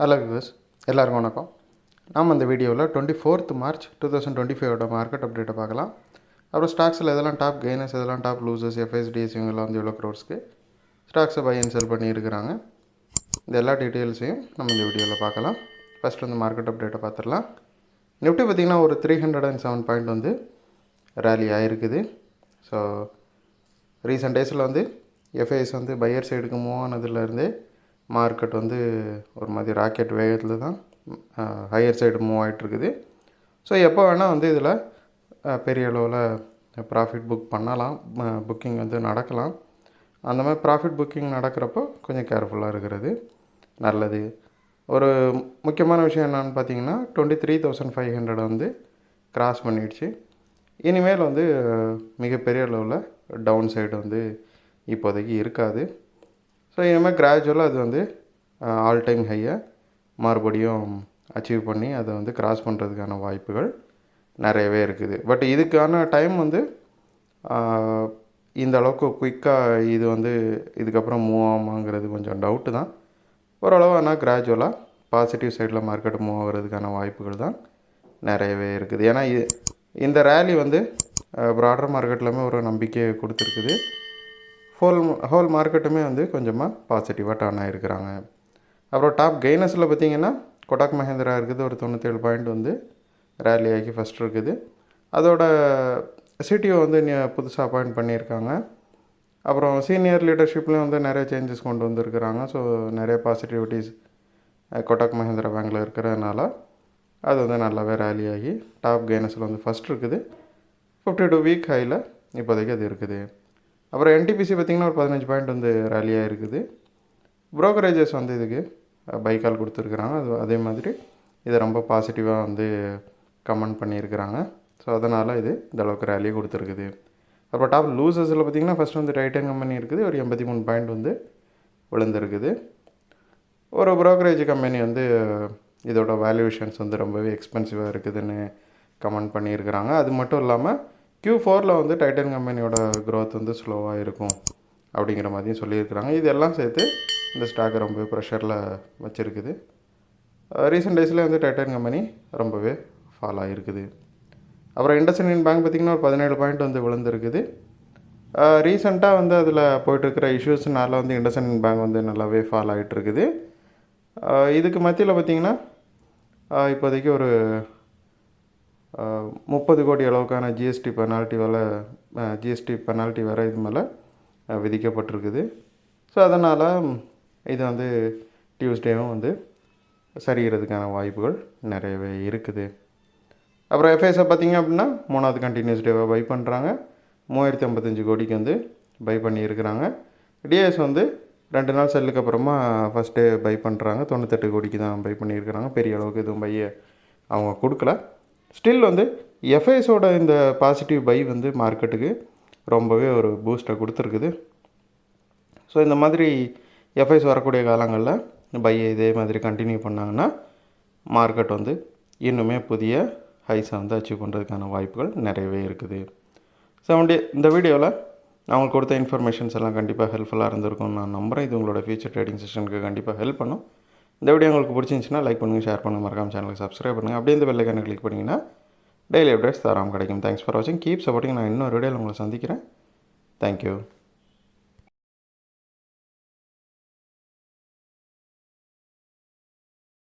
Hello viewers, எல்லாருக்கும் வணக்கம். நாம் இந்த வீடியோவில் 24th March 2025 மார்க்கெட் அப்டேட்டை பார்க்கலாம். அப்புறம் ஸ்டாக்ஸில் எதெல்லாம் டாப் கெய்னர்ஸ், எதெல்லாம் டாப் லூசர்ஸ், எஃப்ஐஎஸ்டிஎஸ் இவங்கெல்லாம் வந்து எவ்வளோ க்ரோர்ஸ்க்கு ஸ்டாக்ஸை பை அண்ட் செல் பண்ணியிருக்கிறாங்க. இந்த எல்லா டீட்டெயில்ஸையும் நம்ம இந்த வீடியோவில் பார்க்கலாம். ஃபஸ்ட் வந்து மார்க்கெட் அப்டேட்டை பார்த்துடலாம். நிஃப்டி பார்த்திங்கன்னா ஒரு 307 பாயிண்ட் வந்து ரேலி ஆகிருக்குது. ஸோ ரீசெண்ட் டேஸில் வந்து எஃப்ஐஎஸ் வந்து பையர் சைடுக்கு மூவ் ஆனதுலேருந்தே மார்க்கெட் வந்து ஒரு மாதிரி ராக்கெட் வேகத்தில் தான் ஹையர் சைடு மூவ் ஆகிட்டுருக்குது. ஸோ எப்போ வேணால் வந்து இதில் பெரிய அளவில் ப்ராஃபிட் புக் பண்ணலாம், புக்கிங் வந்து நடக்கலாம். அந்த மாதிரி ப்ராஃபிட் புக்கிங் நடக்கிறப்போ கொஞ்சம் கேர்ஃபுல்லாக இருக்கிறது நல்லது. ஒரு முக்கியமான விஷயம் என்னென்னு பார்த்தீங்கன்னா 23,500 வந்து கிராஸ் பண்ணிடுச்சு. இனிமேல் வந்து மிகப்பெரிய அளவில் டவுன் சைடு வந்து இப்போதைக்கு இருக்காது. ஸோ இனிமேல் கிராஜுவலாக அது வந்து ஆல் டைம் ஹையை மறுபடியும் அச்சீவ் பண்ணி அதை வந்து கிராஸ் பண்ணுறதுக்கான வாய்ப்புகள் நிறையவே இருக்குது. பட் இதுக்கான டைம் வந்து இந்த அளவுக்கு குயிக்காக இது வந்து இதுக்கப்புறம் மூவ் ஆகுமாங்கிறது கொஞ்சம் டவுட்டு தான். ஓரளவு ஆனால் கிராஜுவலாக பாசிட்டிவ் சைடில் மார்க்கெட் மூவ் ஆகிறதுக்கான வாய்ப்புகள் தான் நிறையவே இருக்குது. ஏன்னா இந்த ரேலி வந்து ப்ராடர் மார்க்கெட்லையுமே ஒரு நம்பிக்கையை கொடுத்துருக்குது. ஹோல் மார்க்கெட்டுமே வந்து கொஞ்சமாக பாசிட்டிவாக டர்ன் ஆகிருக்கிறாங்க. அப்புறம் டாப் கெய்னர்ஸில் பார்த்திங்கன்னா கொடாக் மஹேந்திரா இருக்குது, ஒரு 97 பாயிண்ட் வந்து ரேலி ஆகி ஃபஸ்ட் இருக்குது. அதோட சிடிஓ வந்து புதுசாக அப்பாயிண்ட் பண்ணியிருக்காங்க. அப்புறம் சீனியர் லீடர்ஷிப்லேயும் வந்து நிறைய சேஞ்சஸ் கொண்டு வந்திருக்கிறாங்க. ஸோ நிறைய பாசிட்டிவிட்டிஸ் கொடாக் மஹேந்திரா பேங்கில் இருக்கிறதுனால அது வந்து நல்லாவே ரேலி ஆகி டாப் கெய்னர்ஸில் வந்து ஃபஸ்ட் இருக்குது. 52 வீக் ஹையில் இப்போதைக்கு அது இருக்குது. அப்புறம் என்டிபிசி பார்த்திங்கன்னா ஒரு 15 பாயிண்ட் வந்து ரேலியாக இருக்குது. ப்ரோக்கரேஜஸ் வந்து இதுக்கு பைக்கால் கொடுத்துருக்குறாங்க. அதே மாதிரி இதை ரொம்ப பாசிட்டிவாக வந்து கமெண்ட் பண்ணியிருக்கிறாங்க. ஸோ அதனால் இது இந்தளவுக்கு ரேலியை கொடுத்துருக்குது. அப்புறம் டாப் லூசர்ஸில் பார்த்திங்கன்னா ஃபஸ்ட் வந்து டைட்டன் கம்பெனி இருக்குது, ஒரு 83 பாயிண்ட் வந்து விழுந்திருக்குது. ஒரு ப்ரோக்கரேஜ் கம்பெனி வந்து இதோட வேல்யூவேஷன்ஸ் வந்து ரொம்பவே எக்ஸ்பென்சிவாக இருக்குதுன்னு கமெண்ட் பண்ணியிருக்கிறாங்க. அது மட்டும் இல்லாமல் Q4 வந்து டைட்டன் கம்பெனியோட க்ரோத் வந்து ஸ்லோவாக இருக்கும் அப்படிங்கிற மாதிரியும் சொல்லியிருக்கிறாங்க. இதெல்லாம் சேர்த்து இந்த ஸ்டாக்கை ரொம்பவே ப்ரெஷரில் வச்சுருக்குது. ரீசெண்ட் டேஸில் வந்து டைட்டன் கம்பெனி ரொம்பவே ஃபால் ஆகிருக்குது. அப்புறம் இண்டஸ்இண்ட் பேங்க் பார்த்திங்கன்னா ஒரு 17 பாயிண்ட் வந்து விழுந்திருக்குது. ரீசெண்டாக வந்து அதில் போய்ட்டுருக்கிற இஷ்யூஸ்னால வந்து இண்டஸ்இண்ட் பேங்க் வந்து நல்லாவே ஃபால் ஆகிட்டுருக்குது. இதுக்கு மத்தியில் பார்த்திங்கன்னா இப்போதைக்கு ஒரு 30 கோடி அளவுக்கான ஜிஎஸ்டி பெனால்ட்டி வேறு இது மேலே விதிக்கப்பட்டிருக்குது. ஸோ அதனால் இது வந்து டியூஸ்டேவும் வந்து சரிகிறதுக்கான வாய்ப்புகள் நிறையவே இருக்குது. அப்புறம் எஃப்ஐஎஸை பார்த்திங்க அப்படின்னா 3வது கண்டினியூஸ் டேவாக பை பண்ணுறாங்க. 3055 கோடிக்கு வந்து பை பண்ணியிருக்கிறாங்க. டிஎஸ் வந்து 2 நாள் செல்லுக்கு அப்புறமா ஃபஸ்ட் டே பை பண்ணுறாங்க. 98 கோடிக்கு தான் பை பண்ணியிருக்கிறாங்க. பெரிய அளவுக்கு எதுவும் பையை அவங்க கொடுக்கல. ஸ்டில் வந்து எஃப்ஐஎஸோட இந்த பாசிட்டிவ் பை வந்து மார்க்கெட்டுக்கு ரொம்பவே ஒரு பூஸ்ட்டை கொடுத்துருக்குது. ஸோ இந்த மாதிரி எஃப்ஐஎஸ் வரக்கூடிய காலங்களில் பையை இதே மாதிரி கண்டினியூ பண்ணாங்கன்னா மார்க்கெட் வந்து இன்னுமே புதிய ஹைஸை வந்து அச்சீவ் பண்ணுறதுக்கான வாய்ப்புகள் நிறையவே இருக்குது. ஸோ இந்த வீடியோவில் நான் உங்களுக்கு கொடுத்த இன்ஃபர்மேஷன்ஸ் எல்லாம் கண்டிப்பாக ஹெல்ப்ஃபுல்லாக இருந்திருக்கும்னு நான் நம்புகிறேன். இது உங்களோட ஃபியூச்சர் ட்ரேடிங் செஷனுக்கு கண்டிப்பாக ஹெல்ப் பண்ணும். இந்த வீடியோ உங்களுக்கு பிடிச்சிருந்துச்சுன்னா லைக் பண்ணுங்கள், ஷேர் பண்ணுங்கள், மறக்காம சேனலுக்கு சப்ஸ்கிரைப் பண்ணுங்கள். அப்படியே இந்த பெல் ஐகானை கிளிக் பண்ணிங்கன்னா டெய்லி அப்டேட்ஸ் தாராளமாக கிடைக்கும். தேங்க்ஸ் ஃபார் வாட்சிங், கீப் சப்போர்ட்டிங். நான் இன்னொரு வீடியோவில் உங்களை சந்திக்கிறேன். தேங்க்யூ.